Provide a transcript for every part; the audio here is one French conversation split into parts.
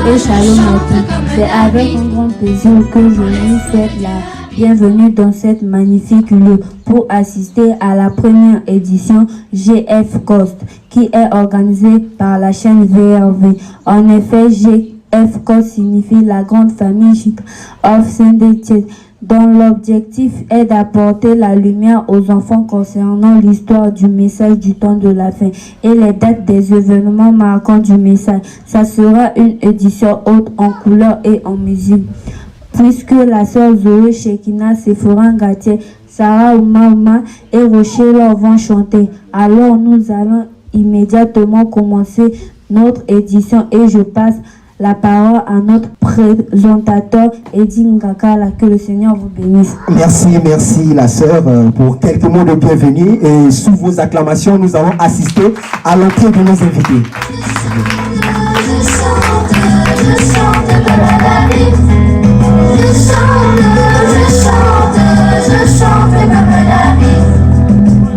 et shalom à tous. C'est avec un grand plaisir que je vous souhaite la bienvenue dans cette magnifique lieu pour assister à la première édition GF Coast qui est organisée par la chaîne VRV. En effet, GF Coast signifie la grande famille of Saint-Étienne, dont l'objectif est d'apporter la lumière aux enfants concernant l'histoire du message du temps de la fin et les dates des événements marquants du message. Ça sera une édition haute en couleurs et en musique, puisque la sœur Zoé Shekina, Sephora Ngatier, Sarah Ouma et Rocher vont chanter. Alors nous allons immédiatement commencer notre édition et je passe la parole à notre présentateur Eddie Ngakala. Que le Seigneur vous bénisse. Merci la sœur pour quelques mots de bienvenue et sous vos acclamations nous allons assister à l'entrée de nos invités.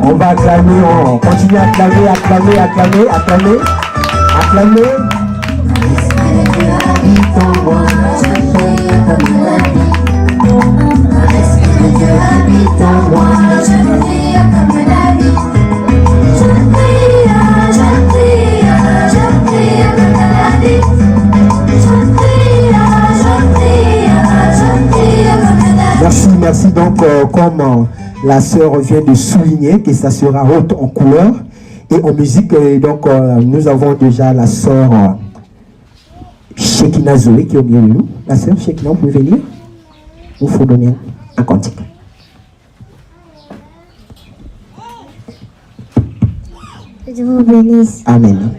On va acclamer, on continue à acclamer. Merci. Donc, comme la sœur vient de souligner que ça sera haute en couleur et en musique, donc nous avons déjà la sœur Shekina Zoé qui est au milieu de nous. La sœur Shekina, vous pouvez venir? Il faut donner un cantique. Que Dieu vous bénisse. Amen.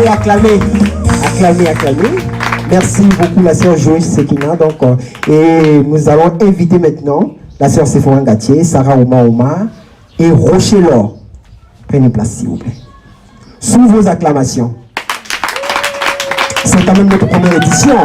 Acclamez. Merci beaucoup la sœur Joël Sekina. Donc, et nous allons inviter maintenant la sœur Sephora Ngatier, Sarah Ouma et Rocher Laure. Prenez place s'il vous plaît. Sous vos acclamations. C'est quand même notre première édition.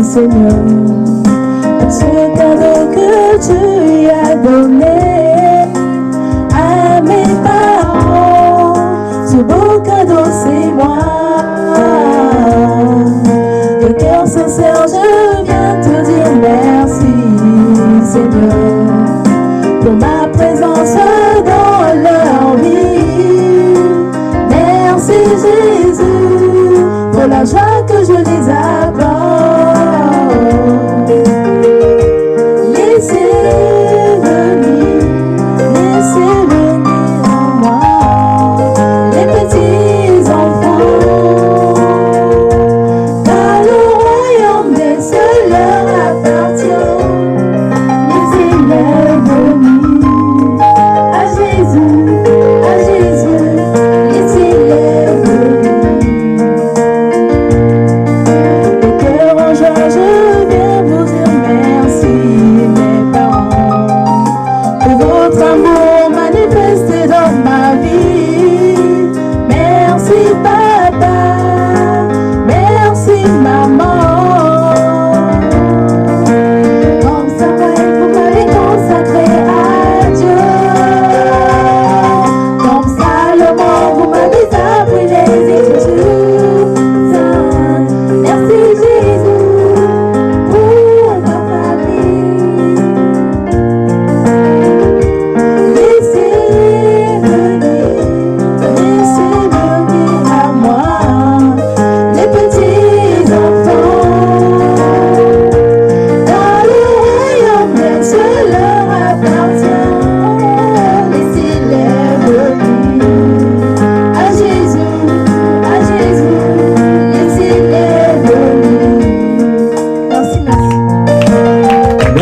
Seigneur,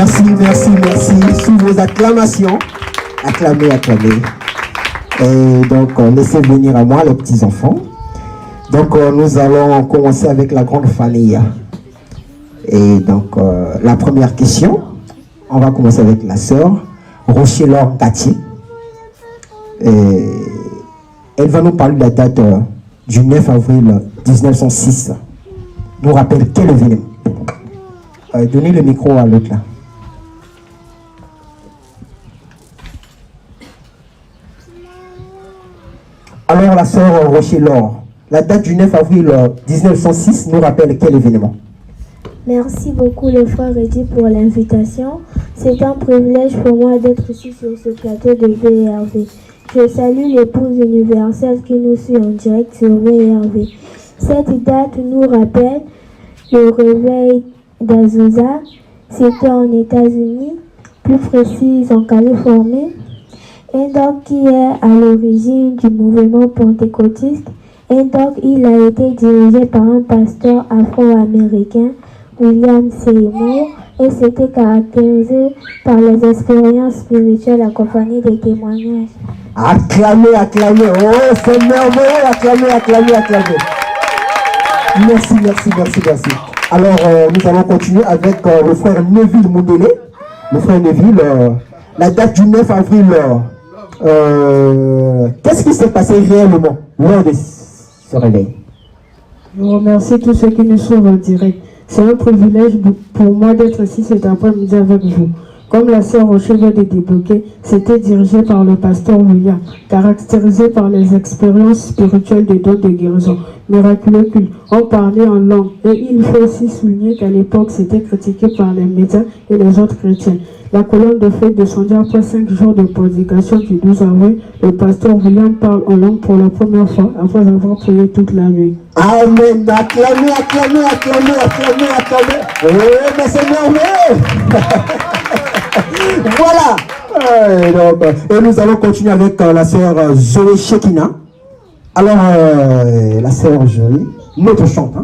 Merci, merci, merci. Sous vos acclamations, acclamez, acclamez. Et donc, laissez venir à moi les petits-enfants. Donc, nous allons commencer avec la grande famille. Et donc, la première question, on va commencer avec la sœur Rocher-Laure Gatier. Et elle va nous parler de la date du 9 avril 1906. Nous rappelle quel événement? Donnez le micro à l'autre là. Alors, la sœur Rocher-Laure, la date du 9 avril 1906 nous rappelle quel événement? Merci beaucoup les frères Eddy pour l'invitation. C'est un privilège pour moi d'être ici sur ce plateau de VRV. Je salue l'épouse universelle qui nous suit en direct sur VRV. Cette date nous rappelle le réveil d'Azusa. C'était en États-Unis, plus précise en Californie, et donc qui est à l'origine du mouvement pentecôtiste. Et donc il a été dirigé par un pasteur afro-américain, William Seymour, et c'était caractérisé par les expériences spirituelles accompagnées des témoignages. Acclamez, acclamez. Oh, c'est merveilleux. Acclamez, acclamez, acclamez. Merci, merci, merci, merci. Alors, nous allons continuer avec le frère Neville Moudélé. Le frère Neville, la date du 9 avril, qu'est-ce qui s'est passé réellement lors de ce réveil? Je vous remercie tous ceux qui nous suivent en direct. C'est un privilège pour moi d'être ici cet après-midi avec vous. Comme la sœur Rocher vient de débloquer, c'était dirigé par le pasteur William, caractérisé par les expériences spirituelles de dons de guérison, miraculeux culte, on parlait en langue. Et il faut aussi souligner qu'à l'époque, c'était critiqué par les médias et les autres chrétiens. La colonne de feu descendue après 5 jours de prédication du 12 avril. Le pasteur William parle en langue pour la première fois après avoir prié toute la nuit. Amen. Acclamez, acclamez, acclamez, acclamez, acclamez. Oui, mais c'est merveilleux. Voilà. Et nous allons continuer avec la sœur Zoé Shekina. Alors, la sœur Zoé, notre chante.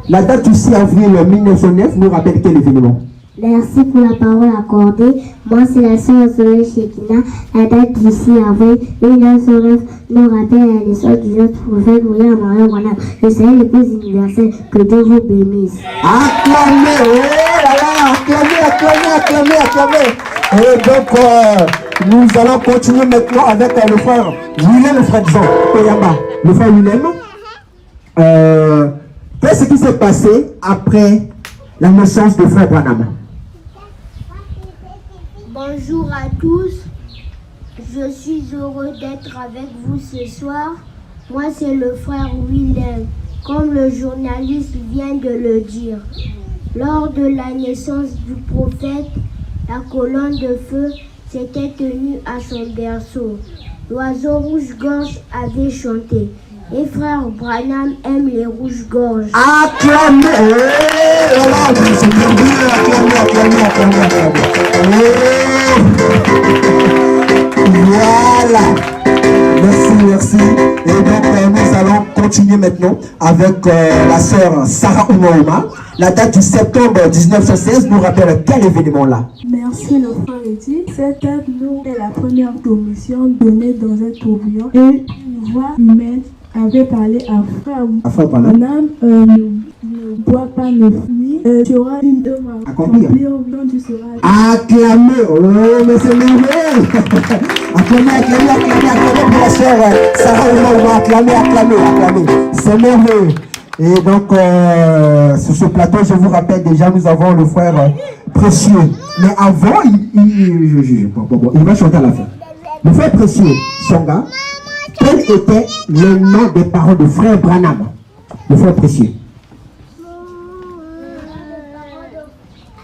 La date du 6 avril 1909 nous rappelle quel événement? Merci pour la parole accordée. Moi, c'est la sœur Zoé Shekina. La date du 6 avril 1909 nous rappelle la naissance du notre prophète William Marion Branham. Le Seigneur l'épouse universelle, que Dieu vous bénisse. Acclamez, oh là là, acclamez, acclamez, acclamez, acclamez. Et donc, nous allons continuer maintenant avec le frère Willem, le frère Jean Peyamba. Le frère Willem, qu'est-ce qui s'est passé après la naissance de frère Branham? Bonjour à tous, je suis heureux d'être avec vous ce soir. Moi c'est le frère Willem, comme le journaliste vient de le dire. Lors de la naissance du prophète, la colonne de feu s'était tenue à son berceau. L'oiseau rouge-gorge avait chanté. Et frère Branham aime les rouges-gorges. Acclamez! Acclamez, acclamez. Voilà. Merci, merci. Et donc, nous allons continuer maintenant avec la sœur Sarah Oumaouma. La date du septembre 1916 nous rappelle quel événement là? Merci le frère Eddy. Cette date nous est la première commission donnée dans un tourbillon et une voix humaine avait parlé à frère Branham. Ne bois pas, ne fuis. Tu auras une œuvre accomplie quand tu seras. Acclamez, oh mais c'est merveilleux. Acclamez, acclamez, acclamez, acclamez pour la sœur Sarah Oumaouma. Acclamez, acclamez, acclamez. C'est merveilleux. Et donc, sur ce plateau, je vous rappelle déjà, nous avons le frère Précieux. Mais avant, il va chanter à la fin. Le frère Précieux, Songa, quel était le nom des paroles de frère Branham? Le frère Précieux.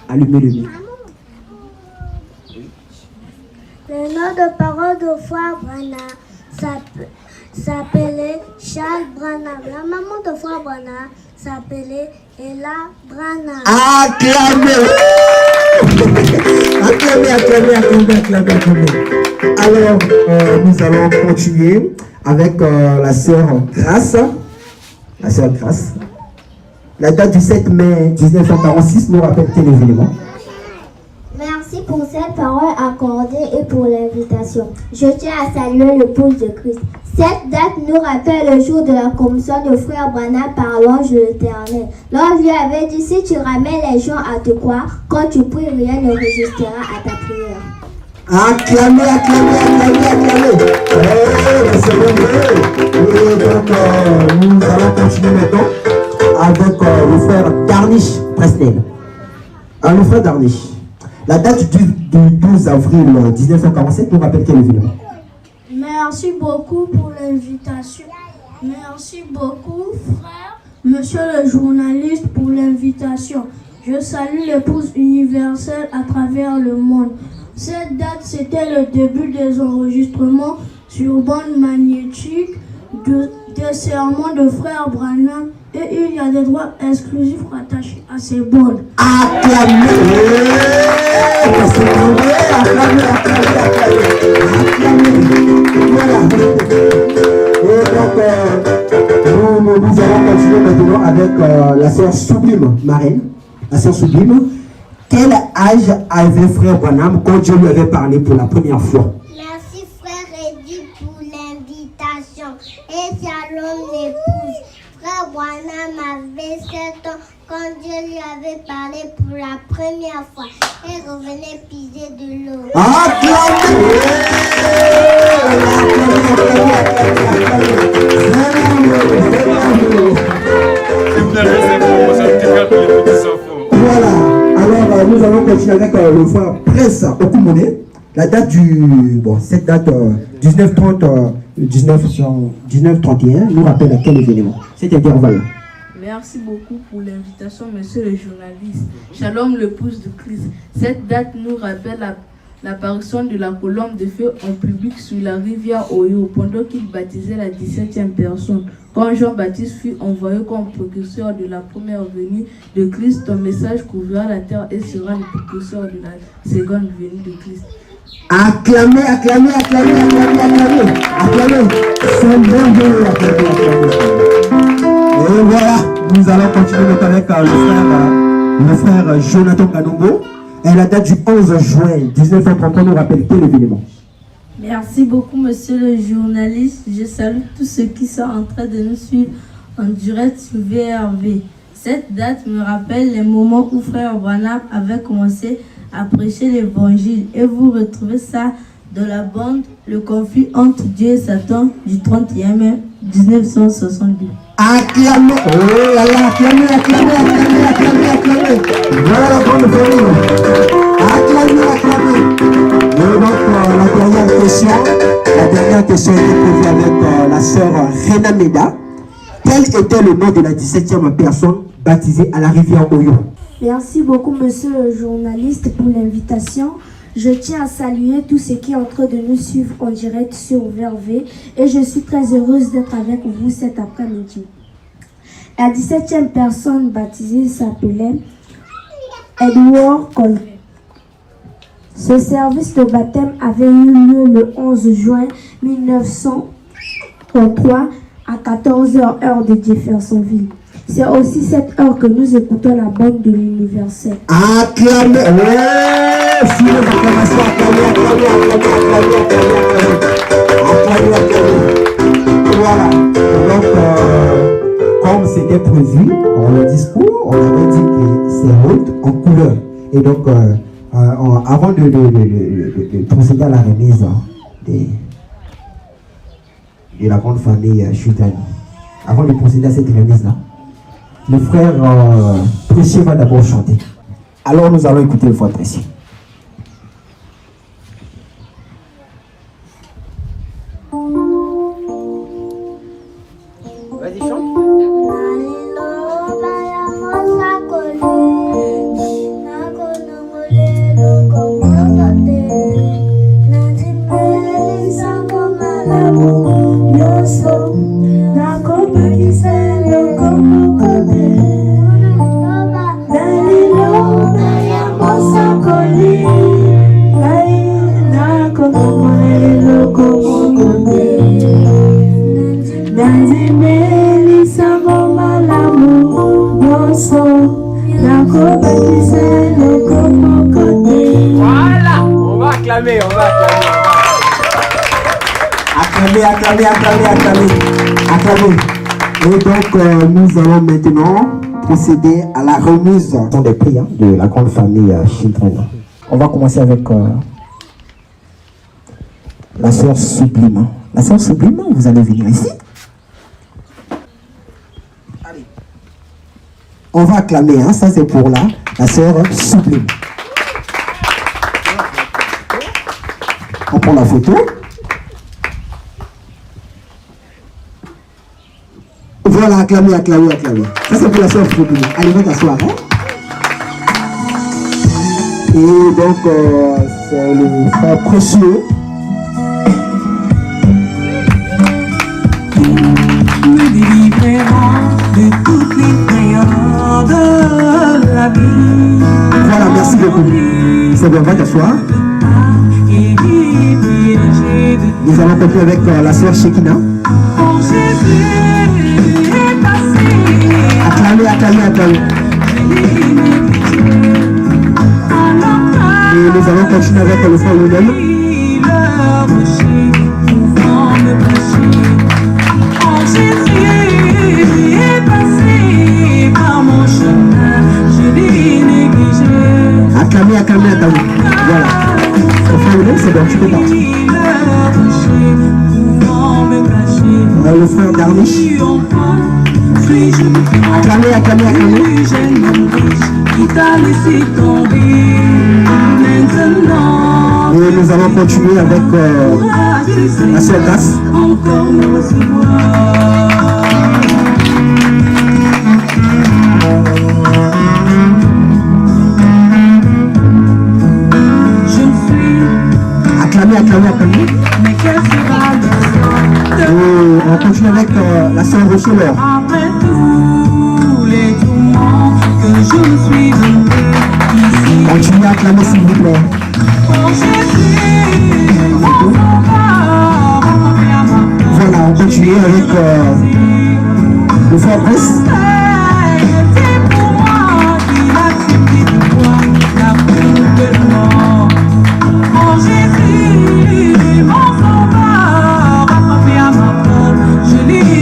Allumez le micro. Le nom de parole de frère Branham s'appelait Charles Branham. La maman de frère Branham s'appelait Ella Branham. Acclamez! Acclamez, acclamez, acclamez, acclamez, acclamez. Alors, nous allons continuer avec la sœur Grace. La sœur Grace. La date du 7 mai 1946 nous rappelle quel événement? pour cette parole accordée et pour l'invitation. Je tiens à saluer l'épouse de Christ. Cette date nous rappelle le jour de la commission de frère Branham par l'ange de l'Éternel. L'ange lui avait dit, si tu ramènes les gens à te croire, quand tu pries, rien ne résistera à ta prière. Acclamez, acclamez, acclamez, acclamez. C'est bon. Et donc, nous allons continuer maintenant avec le frère Darnish Presnel. Le frère Darnish. La date du 12 avril 1947 nous rappelle quel événement? Merci beaucoup pour l'invitation. Merci beaucoup, frère, monsieur le journaliste, pour l'invitation. Je salue l'épouse universelle à travers le monde. Cette date, c'était le début des enregistrements sur bande magnétique des sermons de frère Branham et il y a des droits exclusifs rattachés à ces bandes. Acclamez! Acclamez, voilà. Et donc, nous allons continuer maintenant avec la sœur Sublime, Marine. La sœur Sublime. Quel âge avait frère Branham quand Dieu lui avait parlé pour la première fois? Merci frère Eddy pour l'invitation. Et shalom l'épouse. Frère Branham avait 7 ans quand Dieu lui avait parlé pour la première fois et revenait piser de l'eau. Voilà, alors nous allons continuer avec le frère Prince Okumone. La date cette date 1931 nous rappelle à quel événement? Cet intervalle. Merci beaucoup pour l'invitation, monsieur le journaliste. Shalom, l'épouse de Christ. Cette date nous rappelle l'apparition de la colombe de feu en public sur la rivière Oyo pendant qu'il baptisait la 17e personne. Quand Jean-Baptiste fut envoyé comme précurseur de la première venue de Christ, ton message couvrira la terre et sera le précurseur de la seconde venue de Christ. Acclamez, acclamez, acclamez, acclamez, acclamez, acclamez. C'est merveilleux, acclamez. Et voilà, nous allons continuer maintenant avec le frère Jonathan Kanongo. Et la date du 11 juin 1933 nous rappelle quel événement? Merci beaucoup, monsieur le journaliste. Je salue tous ceux qui sont en train de nous suivre en direct sur VRV. Cette date me rappelle les moments où frère Branham avait commencé à prêcher l'évangile. Et vous retrouvez ça dans la bande Le conflit entre Dieu et Satan du 31 mai 1962. Acclamez! Oh là là, acclamez, acclamez, acclamez, acclamez, acclamez! Voilà la grande famille! Acclamez, acclamez! Et donc, la dernière question était posée avec la sœur Rena Meda. Quel était le nom de la 17e personne baptisée à la rivière Oyo? Merci beaucoup, monsieur le journaliste, pour l'invitation. Je tiens à saluer tous ceux qui sont en train de nous suivre en direct sur VRV et je suis très heureuse d'être avec vous cet après-midi. La 17e personne baptisée s'appelait Edward Cole. Ce service de baptême avait eu lieu le 11 juin 1933 à 14h heure de Jeffersonville. C'est aussi cette heure que nous écoutons la bande de l'universel. Acclamez! Sous les acclamations, acclamez. Voilà. Donc, comme c'était prévu dans le discours, on avait dit que c'est haute en couleur. Et donc, avant de procéder à la remise de la grande famille Chuten, avant de procéder à cette remise-là, le frère Précieux va d'abord chanter. Alors nous allons écouter le frère Précieux. Vas-y, chante. Dale, Acclamez, acclamez, acclamez, acclamez. Acclamez. Et donc, nous allons maintenant procéder à la remise des prix de la grande famille Children. On va commencer avec la sœur Sublime. La sœur Sublime, vous allez venir ici. Allez. On va acclamer, hein, ça c'est pour la sœur Sublime. On prend la photo. Voilà, acclamez, acclamez, acclamez. Ça c'est pour la sœur Sublime. Allez, va t'asseoir. Hein? Et donc, c'est le frère précieux. Me délivrera de toutes les frayeurs de la vie. Voilà, merci beaucoup. C'est bon, va t'asseoir. Nous allons continuer avec la sœur Shekina. Acclamez, acclamez, acclamez. Et nous allons continuer avec le frère William. Acclamez, acclamez, acclamez. Voilà. Le frère William, c'est bon, tu peux partir. Le frère Darnish. Acclamez, acclamez, acclamez. Et nous allons continuer avec la sœur Grace. Acclamez, acclamez, acclamez. Et on continue avec la sœur Rochelle. Après tous les tourments que je me suis donné ici. Continuez à acclamer s'il vous plaît. Voilà, on continue avec le frère Brice.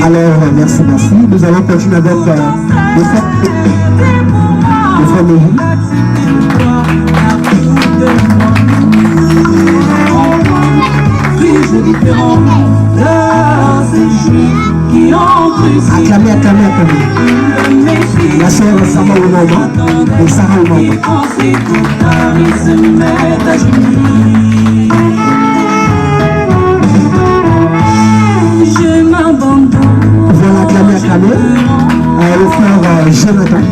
Alors, merci, merci. Nous allons continuer avec le frère Lévi. Acclamez, acclamez, acclamez. La sœur Sarah Oumamba et Sarah Oumamba. Voilà, acclamez, acclamez. Le frère Jonathan.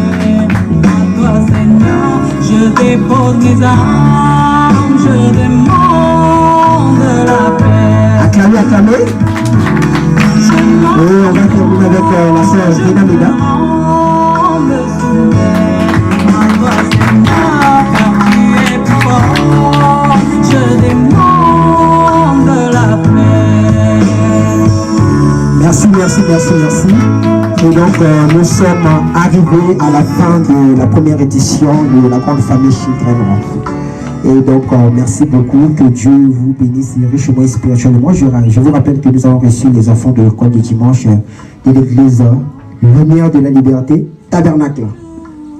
Je dépose mes armes, je demande la paix. Acclamez, acclamez. Et on va terminer avec la sœur Dinamida. Je demande la paix. Merci, merci, merci, merci. Et donc, nous sommes arrivés à la fin de la première édition de la grande famille Children. Et donc, merci beaucoup. Que Dieu vous bénisse richement et spirituellement. Je vous rappelle que nous avons reçu les enfants de l'école du dimanche de l'église Lumière de la Liberté, Tabernacle.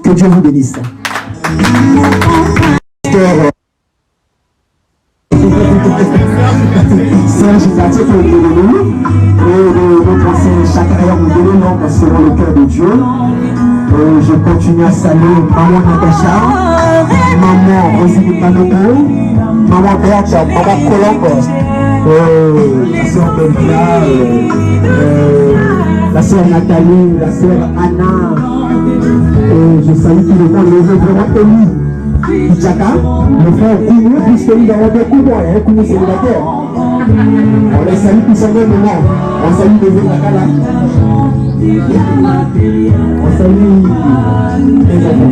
Que Dieu vous bénisse. Serge Gatier pour le nous et notre ancien Chakaya Moudélé, donc selon le cœur de Dieu. Je continue à saluer maman Natacha, maman Rosine Panopo, maman Berthe, maman Colombe, la sœur Belgia, la sœur Nathalie, la sœur Anna. Je salue tout le monde, les vraiment émis. Ichaka, le frère Dino, puisque nous avons des coups de coups célibataires. On les salue tous en même moment. On salue les Ichaka. On salue les enfants.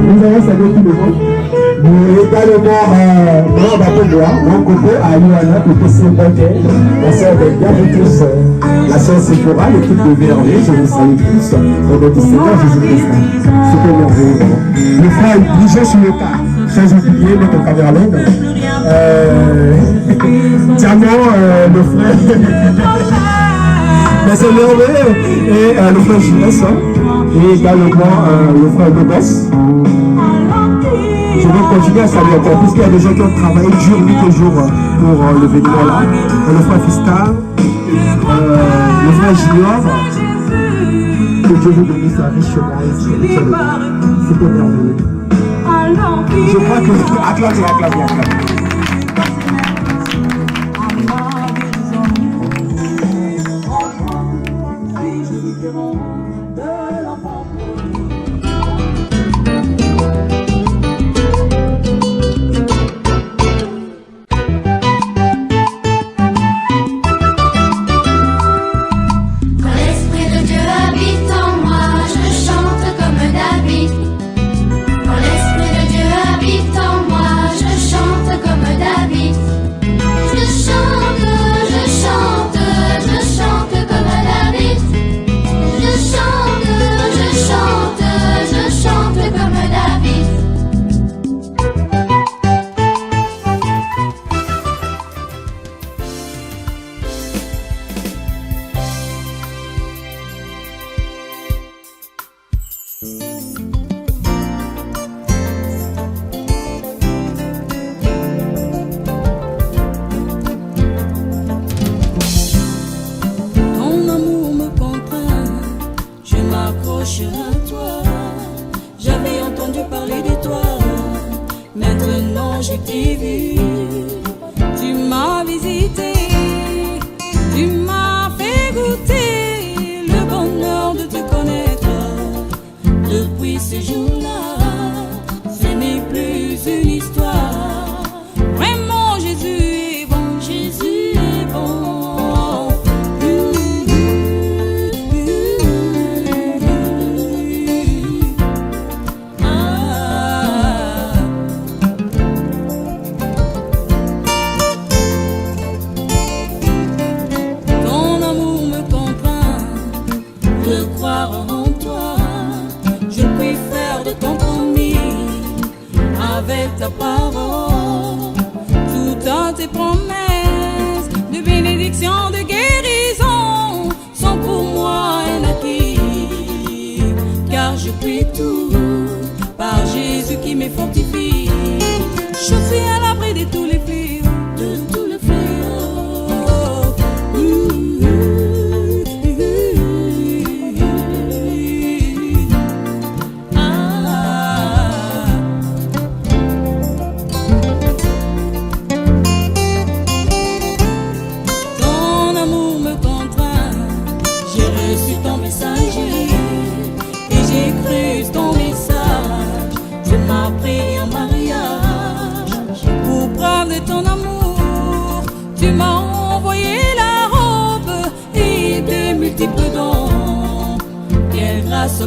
Nous allons saluer tout le monde. Nous également, Maman Bakoboa, mon coco, à Yoana, pour que c'est bon. La sœur Belga, vous tous, la sœur Sephora, l'équipe de VRV, je vous salue tous. Au nom du Seigneur Jésus-Christ. C'était merveilleux. Le frère Brigitte sur le cas. sans oublier notre cameraman. Diamant, le frère. Mais c'est merveilleux. Et le frère Gilles, et également le frère de Boss. Je vais continuer à saluer encore, puisqu'il y a des gens qui ont travaillé dur, nuit et jour pour l'événement là. Le frère Fistal, le frère Junior. Que Dieu vous bénisse richement ici. C'était merveilleux. Je crois que acclamez.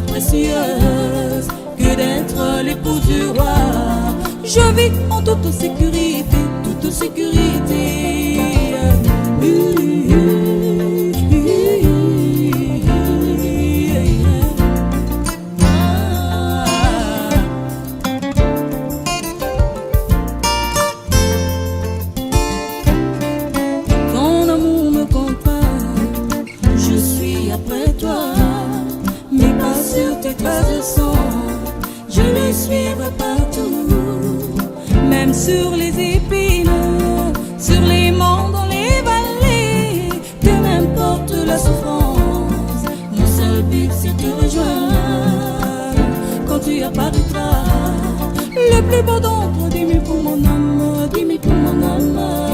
Précieuse que d'être l'épouse du roi. Je vis en toute sécurité, toute sécurité. Ton amour me contraint, je suis après toi. Sur tes traces de sang, je les suivrai partout, même sur les épines, sur les monts, dans les vallées, que m'importe la souffrance, mon seul but c'est de te rejoindre, quand tu apparaîtras, le plus beau d'entre, dis-moi pour mon âme, dis-moi pour mon âme.